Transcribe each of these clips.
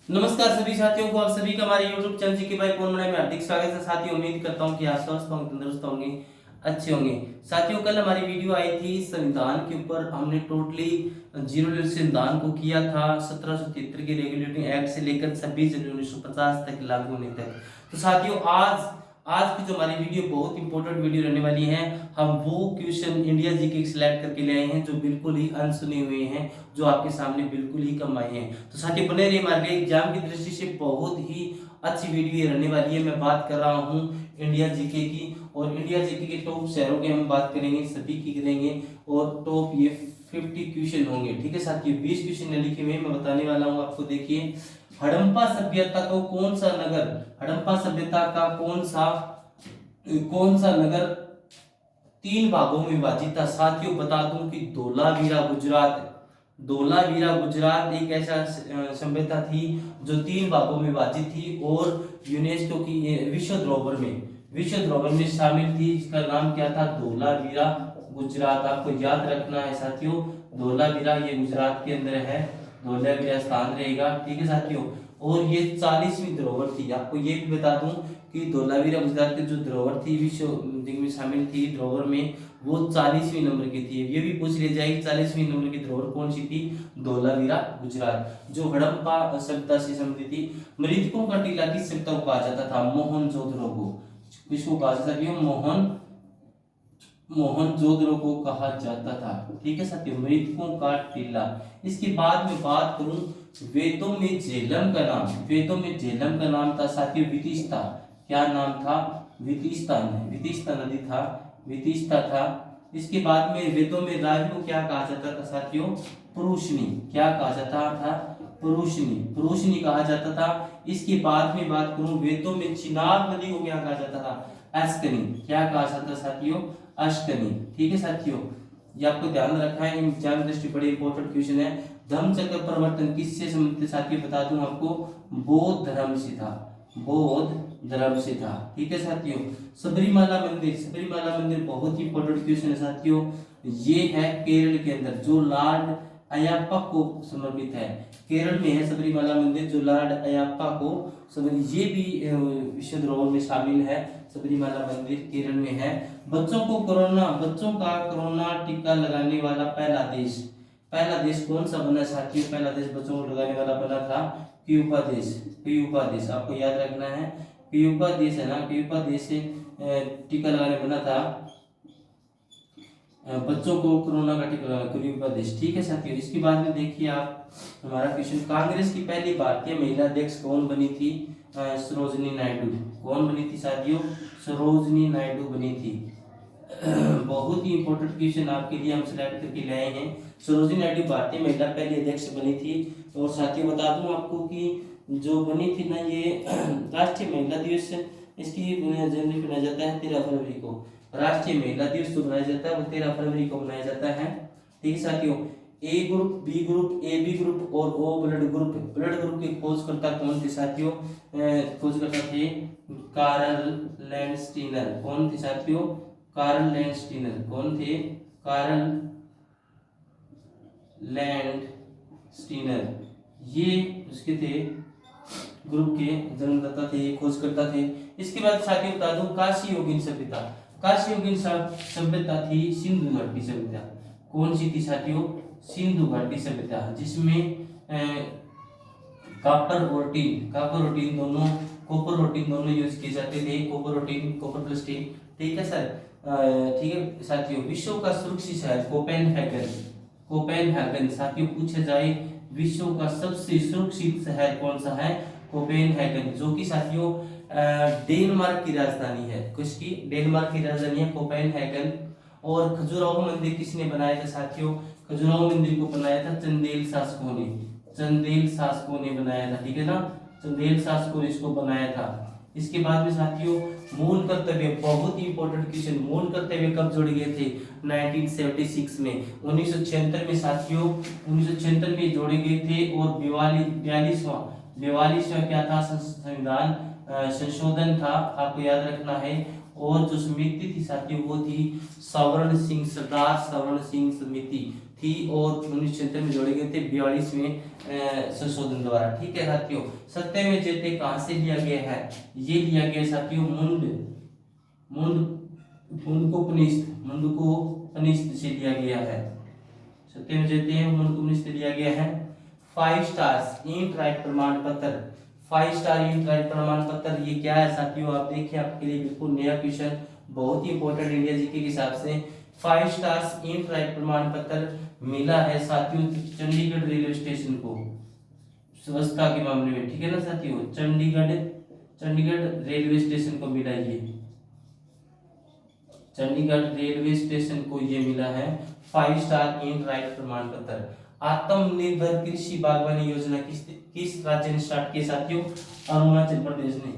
नमस्कार सभी साथियों को, आप सभी का हमारे YouTube चैनल जी के भाई कौन बनाए में हार्दिक स्वागत है। साथियों, उम्मीद करता हूं कि आप स्वस्थ होंगे, तंदुरुस्त होंगे, अच्छे होंगे। साथियों, कल हमारी वीडियो आई थी संविधान के ऊपर। हमने टोटली जीरो लेवल संविधान को किया था 1773 के रेगुलेटिंग एक्ट से लेकर 26 जनवरी 1950 तक लागू होने तक। तो साथियों, आज की जो हमारी वीडियो बहुत इंपॉर्टेंट वीडियो रहने वाली है। हम वो क्वेश्चन इंडिया जी के सिलेक्ट करके ले आए हैं जो बिल्कुल ही अनसुने हुए हैं, जो आपके सामने बिल्कुल ही कम आए हैं। तो साथियों, बने रहिए, हमारे लिए एग्जाम की दृष्टि से बहुत ही अच्छी वीडियो रहने वाली है। मैं बात कर रहा हूँ इंडिया जीके की, और इंडिया जीके के टॉप शहरों की हम बात करेंगे, सभी की करेंगे, और टॉप ये 50 क्वेश्चन होंगे। ठीक है साथियों, 20 क्वेश्चन लिखे हुए मैं बताने वाला हूँ आपको। देखिए, हड़प्पा सभ्यता को कौन सा नगर, हड़प्पा सभ्यता का कौन सा नगर 3 भागों में विभाजित था। साथियों, बता दूं कि धोलावीरा गुजरात एक ऐसा सभ्यता थी जो 3 भागों में विभाजित थी, और यूनेस्को की विश्व धरोहर में शामिल थी, जिसका नाम क्या था, धोलावीरा गुजरात। आपको याद रखना है साथियों, धोलावीरा ये गुजरात के अंदर है, धोलावीरा स्थान रहेगा। ठीक है साथियों, और ये 40वीं धरोहर थी। आपको ये भी बता दूं कि धोलावीरा गुजरात की जो धरोहर थी विश्व में शामिल थी धरोहर में, वो 40वीं नंबर की थी। ये भी पूछ लिया जाएगी 40वीं नंबर की धरोहर कौन सी थी, धोलावीरा गुजरात, जो हड़प्पा सभ्यता से संबंधित थी। मृतकों का टीला किस सभ्यता को कहा जाता था, मोहनजोदड़ो को। किसको कहा जाता था, मोहनजोदड़ो को कहा जाता था। ठीक है साथियों, मृतकों का टीला। इसके बाद में बात करूं, वेदों में झेलम का नाम था साथियों वितिस्ता। क्या नाम था, वितिस्ता नदी था, वितिस्ता था। इसके बाद में वेदों में राज को क्या कहा जाता था साथियों, पुरुषनी। क्या कहा जाता था, पुरुषनी कहा जाता था। इसके बाद में बात करूं, वेदों में चिनाब नदी को क्या कहा जाता था, अश्कनी। क्या कहा जाता था साथियों, अश्कनी। ठीक है साथियों, ये आपको ध्यान रखना है, एग्जाम दृष्टि बड़ी इंपॉर्टेंट क्वेश्चन है। धम्म चक्र परिवर्तन किससे संबंधित साथियों, बता दूं आपको, बौद्ध धर्म से था, बौद्ध धर्म से था। ठीक है साथियों, सबरीमाला मंदिर बहुत ही इंपॉर्टेंट क्वेश्चन है साथियों। ये है केरल के अंदर, जो लॉर्ड अयप्पा को समर्पित है। केरल में है सबरीमाला मंदिर, जो लॉर्ड अयप्पा को समर्पित। ये भी विश्व धरोहर में शामिल है। सबरीमाला मंदिर केरल में है। बच्चों का कोरोना टीका लगाने वाला पहला देश कौन सा बना साथियों, पहला देश बच्चों को लगाने वाला बना था क्यूबा देश। आपको याद रखना है, क्यूबा देश है ना, क्यूबा देश से टीका लगाने बना था बच्चों को कोरोना का टीका लगाना, क्यूबा देश। ठीक है साथियों, इसके बाद में देखिए आप हमारा क्वेश्चन, कांग्रेस की पहली भारतीय महिला अध्यक्ष कौन बनी थी, सरोजनी नायडू। कौन बनी थी साथियों, सरोजनी नायडू बनी थी। बहुत ही इंपॉर्टेंट क्वेश्चन आपके लिए हम सिलेक्ट करके लाए हैं। सरोजिनी नायडू भारतीय महिला पहली अध्यक्ष बनी थी। और साथियों, बता दूं आपको कि जो बनी थी ना, ये राष्ट्रीय महिला दिवस, इसकी जनवरी मनाया जाता है 13 फरवरी को। राष्ट्रीय महिला दिवस जो मनाया जाता है वो 13 फरवरी को मनाया जाता है। ठीक है साथियों, A group, B group, A B group और ओ ब्लड ग्रुप के खोजकर्ता कौन थे साथियों, खोजकर्ता थे कार्ल लैंडस्टीनर। कौन थे साथियों, कार्ल लैंडस्टीनर। कौन थे, कार्ल लैंडस्टीनर। ये उसके थे, ग्रुप के जन्मदाता थे, खोजकर्ता थे। इसके बाद साथियों बता दूं, काशी योगिन सभ्यता थी सिंधु घाटी सभ्यता। कौन सी थी साथियों, सिंधु घाटी सभ्यता, जिसमें कॉपर और टीन दोनों यूज किए जाते थे। Copper plus tin. ठीक है सर, ठीक है साथियों, विश्व का सुरक्षित शहर कोपेनहेगन। साथियों, पूछा जाए विश्व का सबसे सुरक्षित शहर कौन सा है, कोपेनहेगन, जो कि साथियों डेनमार्क की राजधानी है। किसकी, डेनमार्क की राजधानी है कोपेनहेगन। और खजुराहो मंदिर किसने बनाया था साथियों, खजुराहो मंदिर को बनाया था चंदेल शासकों ने बनाया था। ठीक है ना, चंदेल शासकों ने इसको बनाया था। इसके बाद में साथियों, मूल कर्तव्य, बहुत ही इंपॉर्टेंट क्वेश्चन, मूल कर्तव्य कब जोड़े गए थे, 1976 में, 1976 में साथियों, 1976 में जोड़े गए थे। और 42वां क्या था, संविधान संशोधन था। आपको याद रखना है। और जो समिति थी साथियों वो थी सवर्ण सिंह, सरदार सवर्ण सिंह समिति थी, और 1976 में जोड़े गए थे 42वें संशोधन द्वारा। ठीक है साथियों। सत्यमेव जयते कहां से लिया गया है? ये लिया गया साथियों मुंडकोपनिषद से लिया गया है। सत्यमेव जयते मुंडकोपनिषद से लिया गया है। 5 स्टार्स इंट राइट प्रमाण पत्र, 5 स्टार इंट राइट प्रमाण पत्र ये क्या है साथियों? आप देखिए, आपके लिए बिल्कुल नया क्वेश्चन, बहुत ही इंपॉर्टेंट इंडिया जीके के हिसाब से। 5 स्टार्स इंट राइट प्रमाण पत्र मिला है साथियों चंडीगढ़ रेलवे स्टेशन को स्वच्छता के मामले में। ठीक है ना साथियों, चंडीगढ़ रेलवे स्टेशन को मिला, ये चंडीगढ़ रेलवे स्टेशन को ये मिला है 5 स्टार इंट राइट प्रमाण पत्र। आत्मनिर्भर कृषि बागवानी योजना किस राज्य ने स्टार्ट की साथियों? अरुणाचल प्रदेश ने।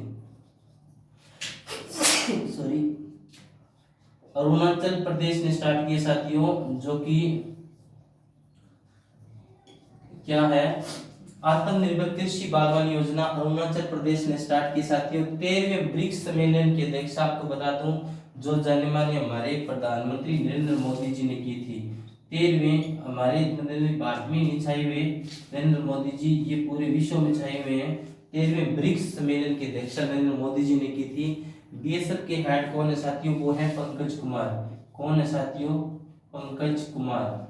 सॉरी, अरुणाचल प्रदेश ने स्टार्ट किया साथियों, जो कि क्या है? आत्मनिर्भर कृषि बागवानी योजना अरुणाचल प्रदेश ने स्टार्ट की साथियों। 13वें ब्रिक्स सम्मेलन की अध्यक्षता आपको बता दूं जो जाने माने हमारे प्रधानमंत्री नरेंद्र मोदी जी ने की थी। 13वें हमारे भारत में नहीं छाए हुए नरेंद्र मोदी जी, ये पूरे विश्व में छाए हुए हैं। 13वें ब्रिक्स सम्मेलन की अध्यक्षता नरेंद्र मोदी जी ने की थी। बीएसएफ के हेड कौन है साथियों? वो है पंकज कुमार। कौन है साथियों? पंकज कुमार।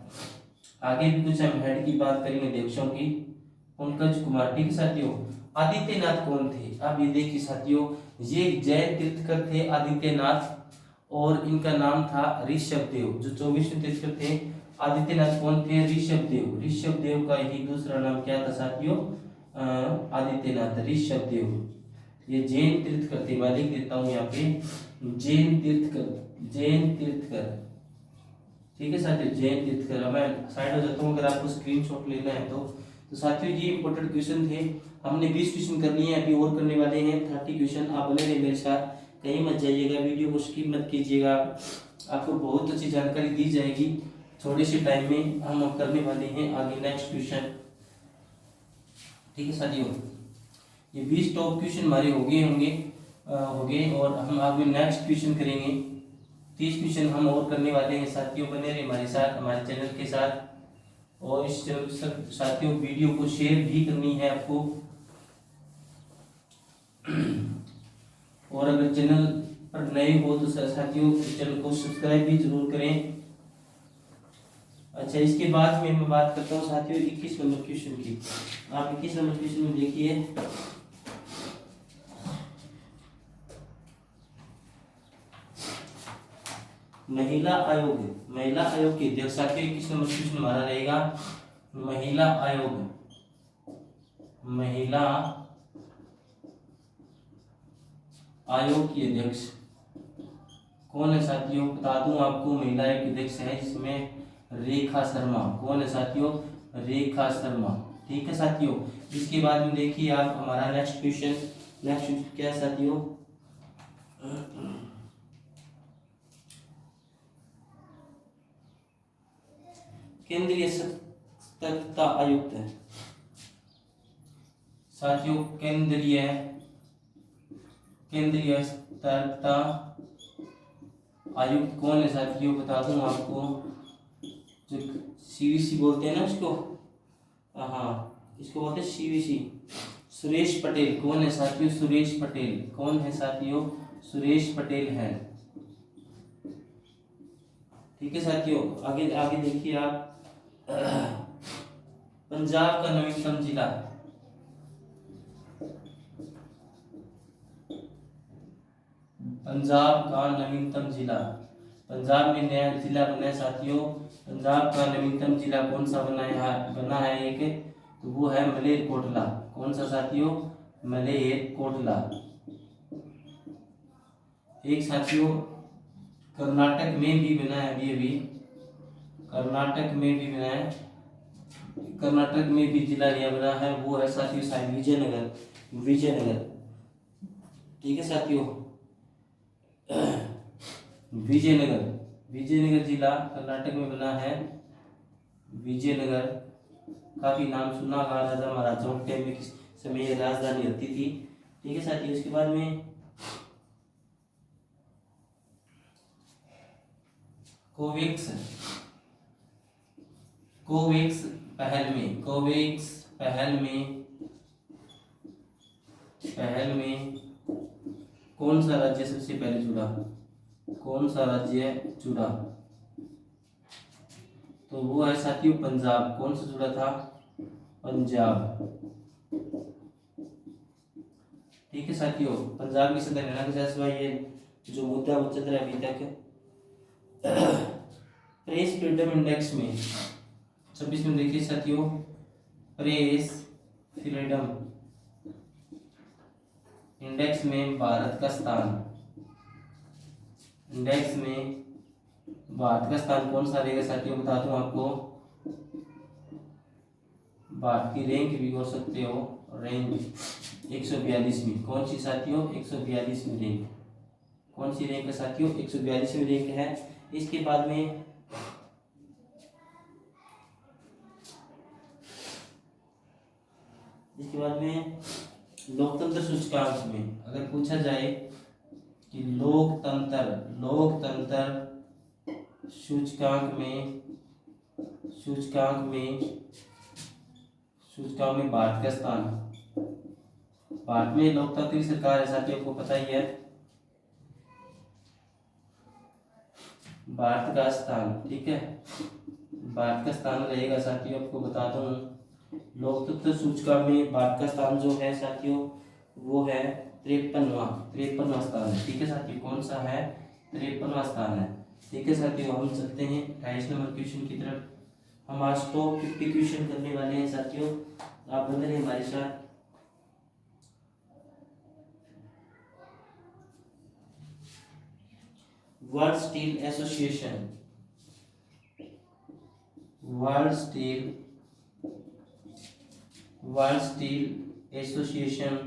आगे भी कुछ हम हेड की बात करेंगे देशों की। पंकज कुमार। ठीक है साथियों। आदित्यनाथ कौन थे? अब ये देखिए साथियों, ये जैन तीर्थकर थे आदित्यनाथ, और इनका नाम था ऋषभ देव। जो 24वें तीर्थकर थे आदित्यनाथ कौन थे? ऋषभ देव। ऋषभ देव का ही दूसरा नाम क्या था साथियों? आदित्यनाथ, ऋषभ देव। ये जैन तीर्थकर थे। मैं लिख देता हूँ यहाँ पे, जैन तीर्थकर। ठीक है साथियों, जैन तीर्थकर। मैं साइड हो जाता हूँ अगर आपको स्क्रीनशॉट लेना है तो साथियों ये इंपॉर्टेंट क्वेश्चन थे। हमने 20 क्वेश्चन कर लिए हैं, अभी और करने वाले हैं 30 क्वेश्चन। आप बने रहिए मेरे साथ, कहीं मत जाइएगा, वीडियो को स्किप मत कीजिएगा। आपको बहुत अच्छी जानकारी दी जाएगी थोड़े से टाइम में। हम करने वाले हैं आगे नेक्स्ट क्वेश्चन। ठीक है साथियों, ये 20 टॉप क्वेश्चन हमारे हो गए और हम आगे नेक्स्ट क्वेश्चन करेंगे। 30 क्वेश्चन हम और करने वाले हैं साथियों। बने रहिए हमारे साथ, हमारे चैनल के साथ। और इस साथियों वीडियो को शेयर भी करनी है आपको, और अगर चैनल पर नए हो तो साथियों चैनल को सब्सक्राइब भी जरूर करें। अच्छा, इसके बाद में मैं बात करता हूँ साथियों 21 नंबर क्वेश्चन की। आप 21 नंबर क्वेश्चन में देखिए, महिला आयोग की अध्यक्ष साथियों 21 नंबर क्वेश्चन हमारा रहेगा। महिला आयोग की अध्यक्ष कौन है साथियों? बता दूं आपको, महिला आयोग की अध्यक्ष है इसमें रेखा शर्मा। कौन है साथियों? रेखा शर्मा। ठीक है साथियों। इसके बाद में देखिए आप हमारा नेक्स्ट क्वेश्चन क्या है साथियों? केंद्रीय सतर्कता आयुक्त है साथियों। केंद्रीय सतर्कता आयुक्त कौन है साथियों? बता दूं आपको, जो सीवीसी बोलते हैं ना इसको, हाँ इसको बोलते हैं सीवीसी। सुरेश पटेल। कौन है साथियों? सुरेश पटेल। कौन है साथियों? सुरेश पटेल है। ठीक है साथियों। आगे देखिए आप, पंजाब का नवीनतम जिला, पंजाब में नया जिला बना है साथियों। पंजाब का नवीनतम जिला कौन सा बना है एक, तो वो है मलेरकोटला। कौन सा साथियों? मलेरकोटला। एक साथियों कर्नाटक में भी बना है, अभी कर्नाटक में भी बना है, कर्नाटक में भी जिला नया बना है, वो है साथियों शायद विजयनगर। ठीक है साथियों, विजयनगर जिला कर्नाटक में बना है। विजयनगर काफी नाम सुना होगा, राजा महाराजाओं के टाइम में किस समय राजधानी रहती थी। ठीक है साथियों। इसके बाद में कोवैक्स, कोवैक्स पहल में, कोवैक्स पहल में कौन सा राज्य सबसे पहले जुड़ा, कौन सा राज्य जुड़ा? तो वो है साथियों पंजाब। कौन सा जुड़ा था? पंजाब। ठीक है साथियों, पंजाब की सदर हरियाणा के साथ ये जो मुद्दा वो चल रहा है अभी तक। प्रेस फ्रीडम इंडेक्स में 26 में देखिए साथियों, प्रेस फ्रीडम इंडेक्स में भारत का स्थान, इंडेक्स में भारत का स्थान कौन सा रहेगा साथियों? बता दूं आपको, भारत की रैंक भी हो सकते हो, रैंक 142 में। कौन सी साथियों? 142 में रैंक। कौन सी रैंक है साथियों? 142 में रैंक है। इसके बाद में लोकतंत्र सूचकांक में अगर पूछा जाए कि लोकतंत्र सूचकांक में भारत का स्थान, भारत में लोकतांत्रिक सरकार है साथियों, आपको पता ही है। भारत का स्थान, ठीक है, भारत का स्थान रहेगा साथियों, आपको बता दूं लोकतंत्र सूचकांक में भारत का स्थान जो है साथियों वो है 53वां स्थान है। ठीक है साथियों, कौन सा है? 53वां स्थान है। ठीक है साथियों, हम चलते हैं 28 नंबर क्वेश्चन की तरफ। हम आज टॉप 50 क्वेश्चन करने वाले हैं साथियों, आप बने रहिए हमारे साथ। World steel association, world steel association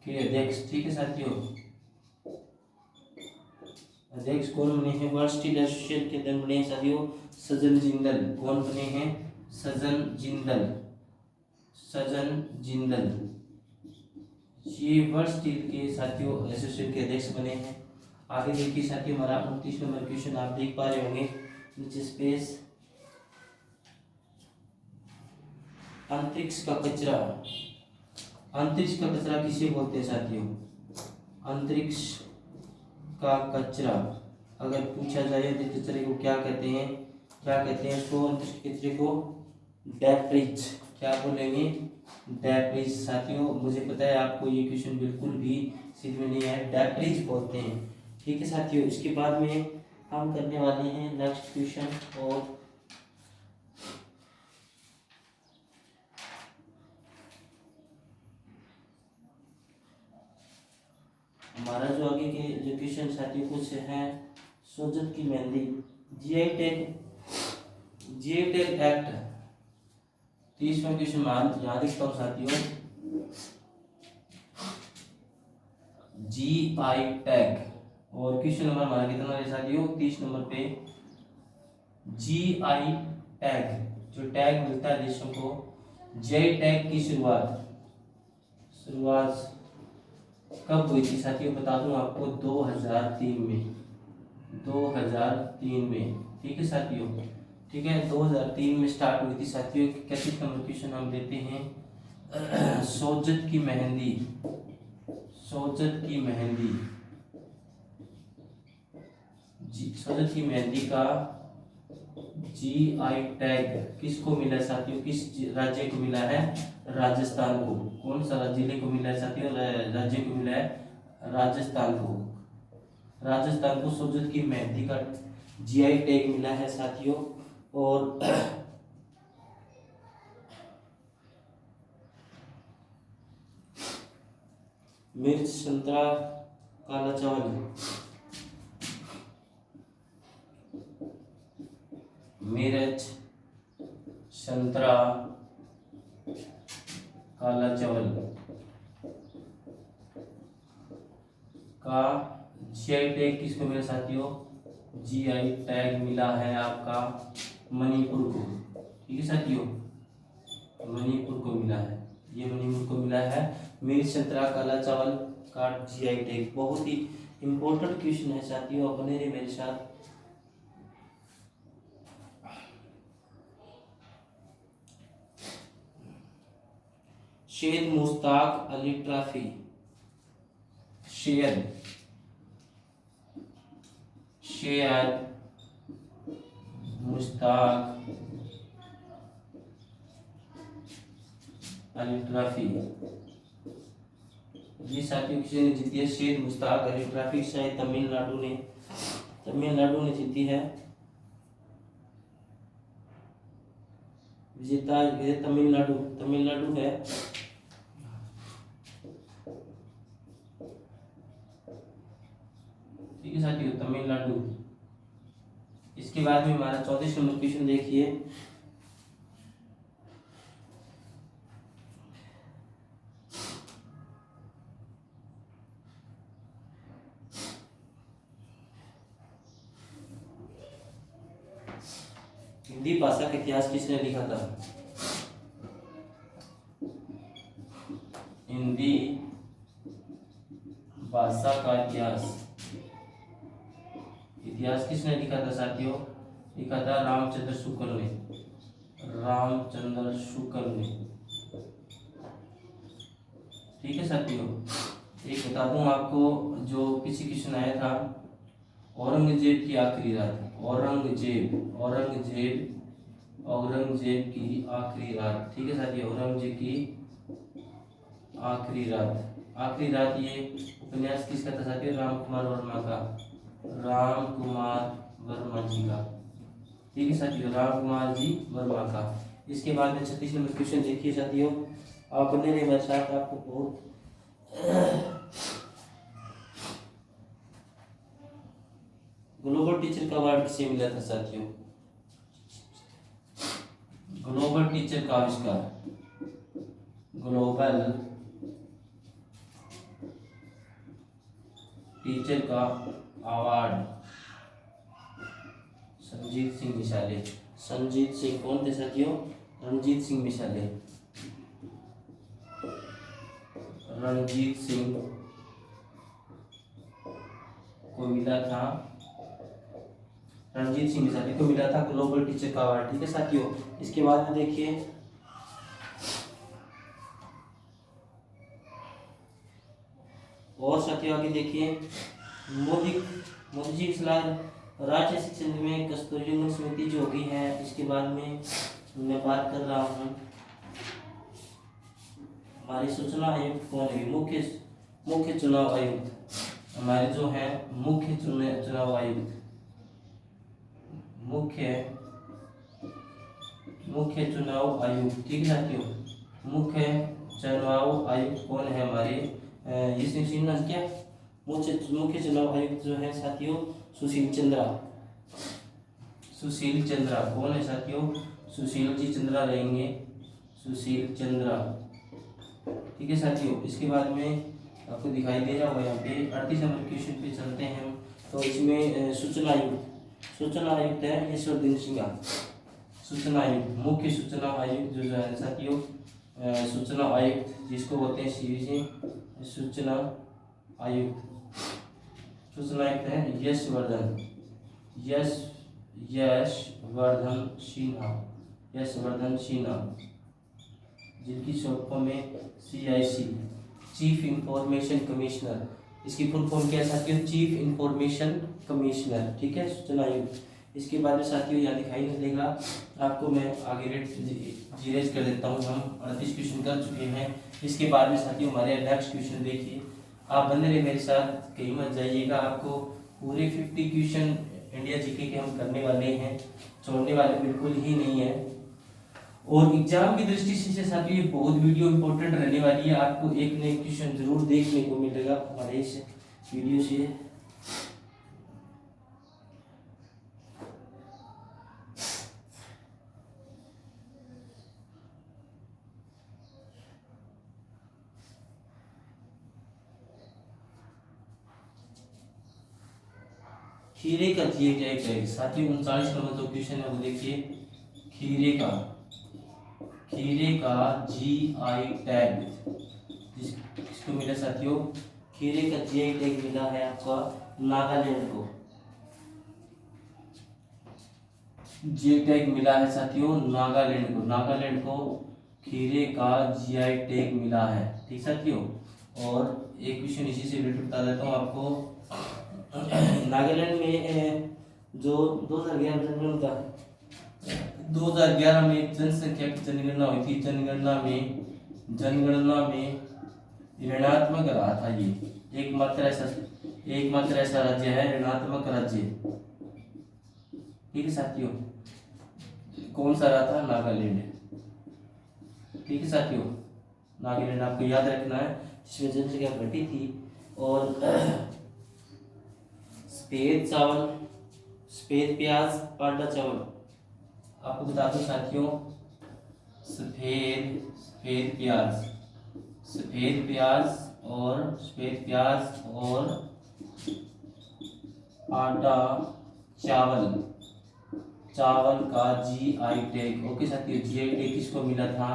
के अध्यक्ष, ठीक है साथियों, अध्यक्ष कौन बने हैं? वर्ल्ड स्टील एसोसिएशन के अध्यक्ष बने हैं साथियों सज्जन जिंदल। कौन बने हैं? सज्जन जिंदल। ये वर्ल्ड स्टील के साथियों एसोसिएशन के अध्यक्ष बने हैं। आगे देखिए साथियों, हमारा 29 नंबर क्वेश्चन आप देख पा रहे होंगे नीचे स्पेस, अंतरिक्ष का कचरा। अंतरिक्ष का कचरा किसे बोलते हैं साथियों? अंतरिक्ष का कचरा अगर पूछा जाए तो कचरे को क्या कहते हैं? इसको अंतरिक्ष कचरे को डेब्रिज। क्या बोलेंगे? डेब्रिज। साथियों मुझे पता है आपको ये क्वेश्चन बिल्कुल भी सीध में नहीं है, डेब्रिज बोलते हैं। ठीक है साथियों, इसके बाद में हम करने वाले हैं नेक्स्ट क्वेश्चन। और हमारा जो आगे के जो क्वेश्चन साथियों कुछ है, सोजत की मेहंदी, जीआई टैग एक्ट 30वां क्वेश्चन याद रखता हूँ साथियों, जीआई टैग। और क्वेश्चन नंबर हमारा कितना है साथियों? 30 नंबर पे। जीआई टैग, जो टैग मिलता है देशों को, जीआई टैग की शुरुआत कब हुई थी साथियों? बता दूं आपको 2003 में। 2003 में, ठीक है साथियों, ठीक है 2003 में स्टार्ट हुई थी साथियों। 31 नंबर क्वेश्चन हम लेते हैं सोजत की मेहंदी। सोजत की मेहंदी का जीआई टैग किसको मिला साथियों? किस राज्य को मिला है? राजस्थान को। कौन सा जिले को मिला है साथियों? राज्य को मिला है राजस्थान को। राजस्थान को सोजत की मेहंदी का जीआई टैग मिला है साथियों। और मिर्च, संतरा, काला चावल, मिर्च, संतरा, काला चावल का जीआई टैग किसको मिला साथियों? जीआई टैग मिला है आपका मणिपुर को। ठीक है साथियों, मणिपुर को मिला है, ये मणिपुर को मिला है मिर्च, संतरा, काला चावल का जीआई टैग। बहुत ही इंपॉर्टेंट क्वेश्चन है साथियों, बने रहे मेरे साथ। सैयद मुश्ताक अली ट्रॉफी, सैयद मुश्ताक अली ट्रॉफी, ये साथियों किसी ने जीती है? सैयद मुश्ताक अली ट्रॉफी शायद तमिलनाडु ने जीती है। विजेता है तमिलनाडु है। ठीक है साथियों, तमिलनाडु। इसके बाद में हमारा 34 नंबर क्वेश्चन देखिए। हिंदी भाषा का इतिहास किसने लिखा था? हिंदी भाषा का इतिहास किसने लिखा था साथियों? लिखा था रामचंद्र शुक्ल ने। ठीक है साथियों, एक बता दूं आपको, जो किसी क्वेश्चन आया था, औरंगजेब की आखिरी रात। औरंगजेब की आखिरी रात। ठीक है साथियों, औरंगजेब की आखिरी रात ये उपन्यास किसका था साथियों? राम कुमार वर्मा जी का। ठीक है साथियों, राम कुमार जी वर्मा का। इसके बाद में 36 नंबर क्वेश्चन देखिए साथियों, आप बने रहे मेरे साथ। आपको बहुत ग्लोबल टीचर का अवार्ड किसे मिला था साथियों? ग्लोबल टीचर का आविष्कार, ग्लोबल टीचर का अवार्ड संजीत सिंह मिसाले। संजीत सिंह कौन थे साथियों? रणजीत सिंह मिसाले। रणजीत सिंह को मिला था, रणजीत सिंह मिसाले को मिला था ग्लोबल टीचर का अवार्ड। ठीक है साथियों, इसके बाद में देखिए और साथियों आगे देखिए, मोदी जी की सलाह राष्ट्रीय शिक्षा नीति में कस्तूरबा समिति जो होगी है। इसके बाद में मैं बात कर रहा हूँ, हमारे सूचना आयुक्त कौन है? मुख्य चुनाव आयुक्त हमारे जो है, मुख्य चुनाव आयुक्त ठीक है साथियों, मुख्य चुनाव आयुक्त कौन है हमारे? क्या मुख्य चुनाव आयुक्त जो है साथियों? सुशील चंद्रा। कौन है साथियों? सुशील जी चंद्रा रहेंगे, सुशील चंद्रा। ठीक है साथियों, इसके बाद में आपको दिखाई दे रहा होगा यहाँ पे 38 नंबर क्वेश्चन पे चलते हैं हम। तो इसमें सूचना आयुक्त है यशवर्धन सिन्हा। सूचना आयुक्त, मुख्य सूचना आयुक्त जो है साथियों, सूचना आयुक्त जिसको बोलते हैं सीवीसी, सूचना आयुक्त है यशवर्धन सिन्हा, जिनकी शॉर्ट फॉर्म में CIC, चीफ इंफॉर्मेशन कमिश्नर। इसकी फुल फॉर्म क्या है साथियों? Chief information commissioner. ठीक है, सूचना आयुक्त। इसके बाद में साथियों यहाँ दिखाई नहीं देगा आपको, मैं आगे रेट जीरेज कर देता हूँ। हम 38 क्वेश्चन कर चुके हैं। इसके बाद में साथियों हमारे नेक्स्ट क्वेश्चन देखिए, आप बने रहे मेरे साथ, कहीं मत जाइएगा। आपको पूरे 50 क्वेश्चन इंडिया जीके के हम करने वाले हैं, छोड़ने वाले बिल्कुल ही नहीं है। और एग्जाम की दृष्टि से साथियों ये बहुत वीडियो इंपॉर्टेंट रहने वाली है, आपको एक न एक क्वेश्चन जरूर देखने को मिलेगा हमारे इस वीडियो से। खीरे का GI टैग साथियों 39 नंबर जो क्वेश्चन है वो देखिए, खीरे का GI टैग किसको मिला साथियों, खीरे का जीआई टैग मिला है आपका नागालैंड को। जीआई टैग मिला है साथियों नागालैंड को। नागालैंड को खीरे का जीआई टैग मिला है। ठीक साथियों, और एक क्वेश्चन इसी से रिलेटेड बता देता हूँ आपको। नागालैंड में जो 2011 में जनसंख्या की जनगणना हुई थी। जनगणना में ऋणात्मक रहा था ये। एकमात्र ऐसा राज्य है ऋणात्मक राज्य। ठीक है साथियों, कौन सा रहा था, नागालैंड। ठीक है साथियों, नागालैंड आपको याद रखना है, जिसमें जनसंख्या घटी थी। और सफेद प्याज, पांडा चावल, आपको बता दो साथियों, सफेद प्याज और आटा चावल का जीआई टैग। ओके साथियों, जीआई टैग किसको मिला था,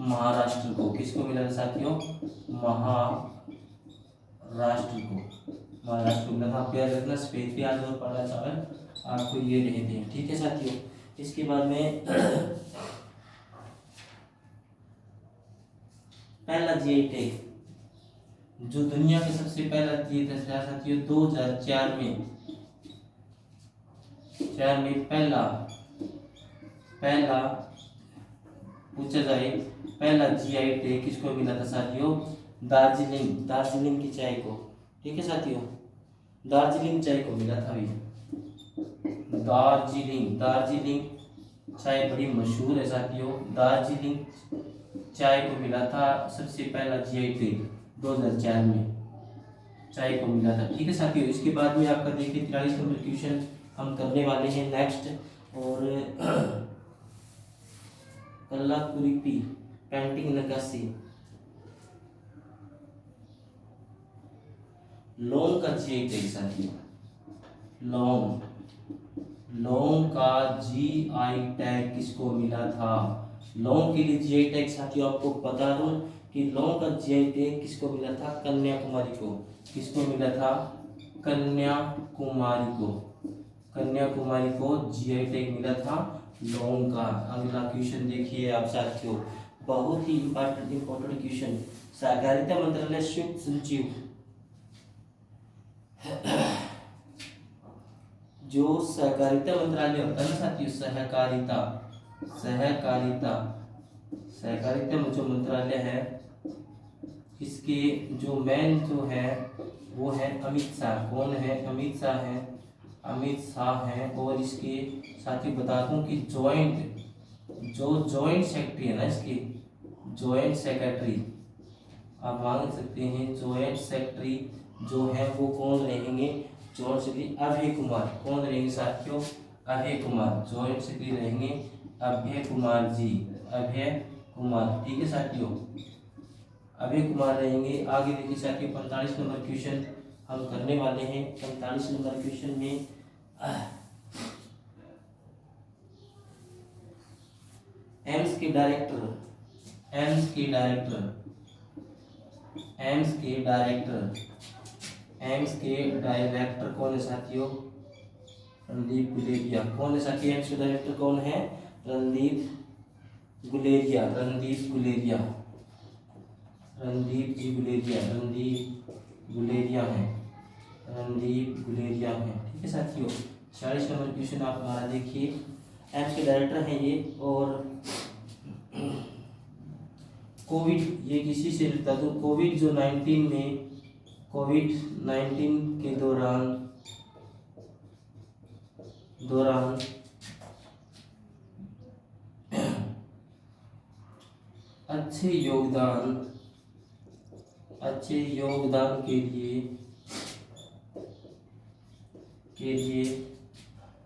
महाराष्ट्र को। किसको मिला था साथियों, महाराष्ट्र को मिला था। आप याद रखना, सफेद प्याज और पांडा चावल आपको ये रहते हैं। ठीक है साथियों, इसके बाद में पहला जीआई टैग जो दुनिया का सबसे पहला दिया था साथियों 2004 में पहला पूछा जाए, पहला जीआई टैग किसको मिला था साथियों, दार्जिलिंग की चाय को। ठीक है साथियों, दार्जिलिंग चाय को मिला था भैया। दार्जिलिंग चाय बड़ी मशहूर है साथियों। दार्जिलिंग चाय को मिला था सबसे पहला जीआई टैग 2004 में चाय को मिला था। ठीक है साथियों, इसके बाद में आपका देखिए 43 नंबर क्वेश्चन हम करने वाले हैं नेक्स्ट। और कलाकृति पेंटिंग नक्काशी, लौंग का जीआई टैग साथियों, लौंग का जीआई टैग किसको मिला था। लौंग के लिए जीआई टैग साथियों आपको बता दूं कि लौंग का जीआई टैग किसको मिला था, कन्याकुमारी को। किसको मिला था, कन्याकुमारी को जीआई टैग मिला था लौंग का। अगला क्वेश्चन देखिए आप साथियों, बहुत ही इंपॉर्टेंट क्वेश्चन। सहकारिता मंत्रालय संयुक्त सचिव, जो सहकारिता मंत्रालय होता है ना साथियों, सहकारिता में जो मंत्रालय है, इसके जो मेन जो है वो है अमित शाह। कौन है, अमित शाह है। और इसके साथियों बता दूं कि जॉइंट सेक्रेटरी है ना, इसके जॉइंट सेक्रेटरी आप मांग सकते हैं। जॉइंट सेक्रेटरी जो है वो कौन रहेंगे, जॉइंट सेक्रेटरी अभय कुमार। कौन रहेंगे साथियों, अभय कुमार। जॉइंट सेक्रेटरी रहेंगे अभय कुमार जी, अभय कुमार। ठीक है साथियों, अभय कुमार रहेंगे। आगे देखिए साथियों 45 नंबर क्वेश्चन हम करने वाले हैं। 45 नंबर क्वेश्चन में एम्स के डायरेक्टर कौन है साथियों, रणदीप गुलेरिया। कौन है साथियों, एम्स के डायरेक्टर कौन है, रणदीप गुलेरिया है। ठीक है साथियों, 40 नंबर क्वेश्चन आप हमारा देखिए। एम्स के डायरेक्टर हैं ये। और कोविड, ये किसी से बता दूं, कोविड-19 के दौरान अच्छे योगदान के लिए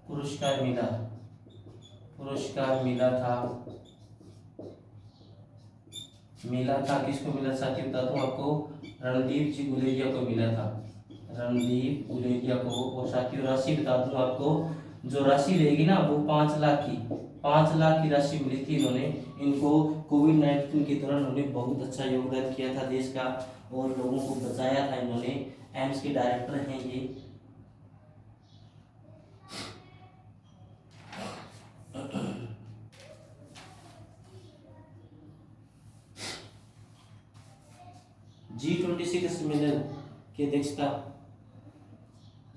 पुरस्कार मिला था। किसको मिला साथियों बता दूं आपको, रणदीप जी गुलेरिया को मिला था, रणदीप गुलेरिया को। और साथियों राशि बता दूं आपको, जो राशि रहेगी ना वो 5 लाख की राशि मिली थी इन्होंने। इनको कोविड-19 के दौरान उन्होंने बहुत अच्छा योगदान किया था देश का। और लोगों को बचाया था इन्होंने। एम्स के डायरेक्टर हैं ये। G20 सम्मेलन की अध्यक्षता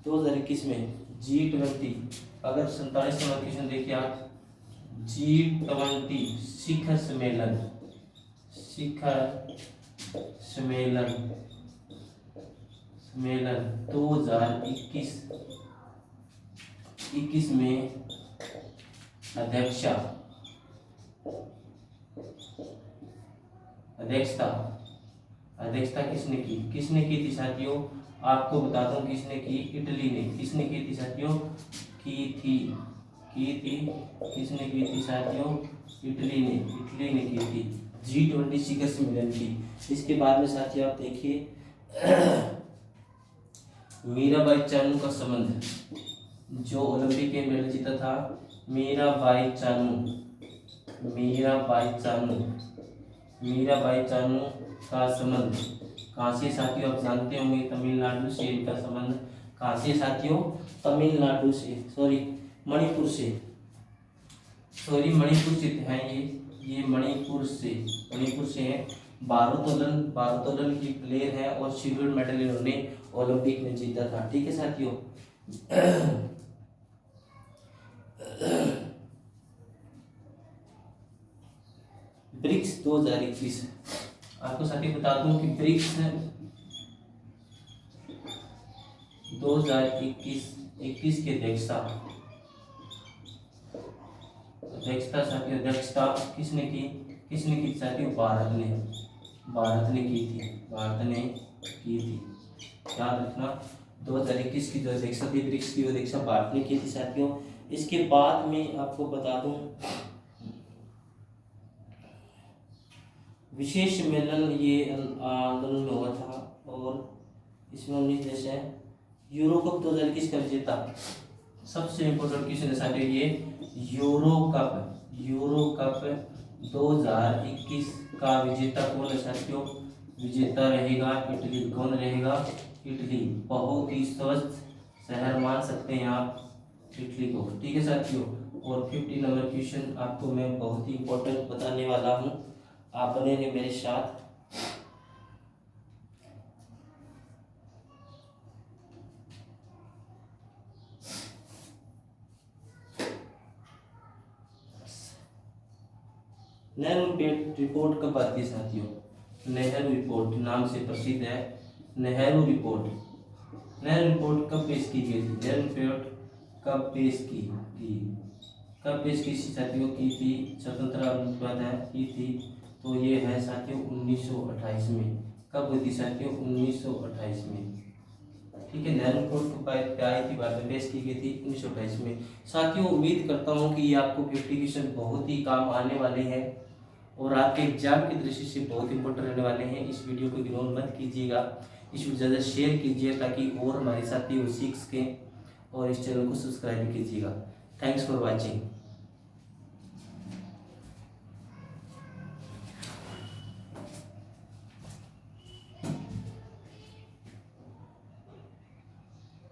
2021 में G20, अगर 47 नंबर क्वेश्चन देखिए आप, G20 शिखर सम्मेलन, शिखर सम्मेलन सम्मेलन 2021 में अध्यक्षता किसने की थी साथियों? आपको बता दूं किसने की, इटली ने। किसने की थी साथियों? किसने की थी साथियों? इटली ने की थी G20 शिखर सम्मेलन की। इसके बाद में साथियों आप देखिए मीराबाई चानू का संबंध, जो ओलंपिक के मेडल जीता था, मीराबाई चानू का संबंध कहाँ से साथियों? आप जानते होंगे तमिलनाडु से इनका संबंध। कहाँ से साथियों? तमिलनाडु से, मणिपुर से हैं ये मणिपुर से हैं। भारोत्तोलन की प्लेयर है और सिल्वर मेडल इन्होंने ओलंपिक में जीता था। ठीक है साथियों। ब्रिक्स 2021, आपको साथियों बता दूं कि ब्रिक्स 2021 की अध्यक्षता किसने की साथियों? भारत ने की थी। याद रखना 2021 की जो अध्यक्षता थी ब्रिक्स की, अध्यक्षता भारत ने की थी साथियों। इसके बाद में आपको बता दूं विशेष सम्मेलन ये आंदोलन में हुआ था और इसमें 19 देश है। यूरो कप 2021 का विजेता, सबसे इम्पोर्टेंट क्वेश्चन है साथियों ये, यूरो कप 2021 का विजेता कौन है साथियों? विजेता रहेगा इटली। कौन रहेगा? इटली। बहुत ही स्वस्थ शहर मान सकते हैं आप इटली को। ठीक है साथियों। और 50 नंबर क्वेश्चन आपको मैं बहुत ही इम्पोर्टेंट बताने वाला हूँ, आप बने रहिए मेरे साथ। नेहरू रिपोर्ट कब आती है साथियों? नेहरू रिपोर्ट नाम से प्रसिद्ध है। नेहरू रिपोर्ट कब पेश की गई थी? नेहरू रिपोर्ट कब पेश की साथियों? की थी स्वतंत्रता की थी, तो ये है साथियों 1928 में। कब हुई थी साथियों? 1928 में। ठीक है। नेहरू रिपोर्ट को आई थी, बाद में पेश की गई थी 1928 में। साथियों उम्मीद करता हूँ कि ये आपको 50 क्वेश्चन बहुत ही काम आने वाले हैं और आपके एग्जाम की दृष्टि से बहुत इंपॉर्टेंट रहने वाले हैं। इस वीडियो को इग्नोर मत कीजिएगा, इसको ज़्यादा शेयर कीजिए ताकि और हमारे साथी वो सीख सकें, और इस चैनल को सब्सक्राइब कीजिएगा। Thanks for watching.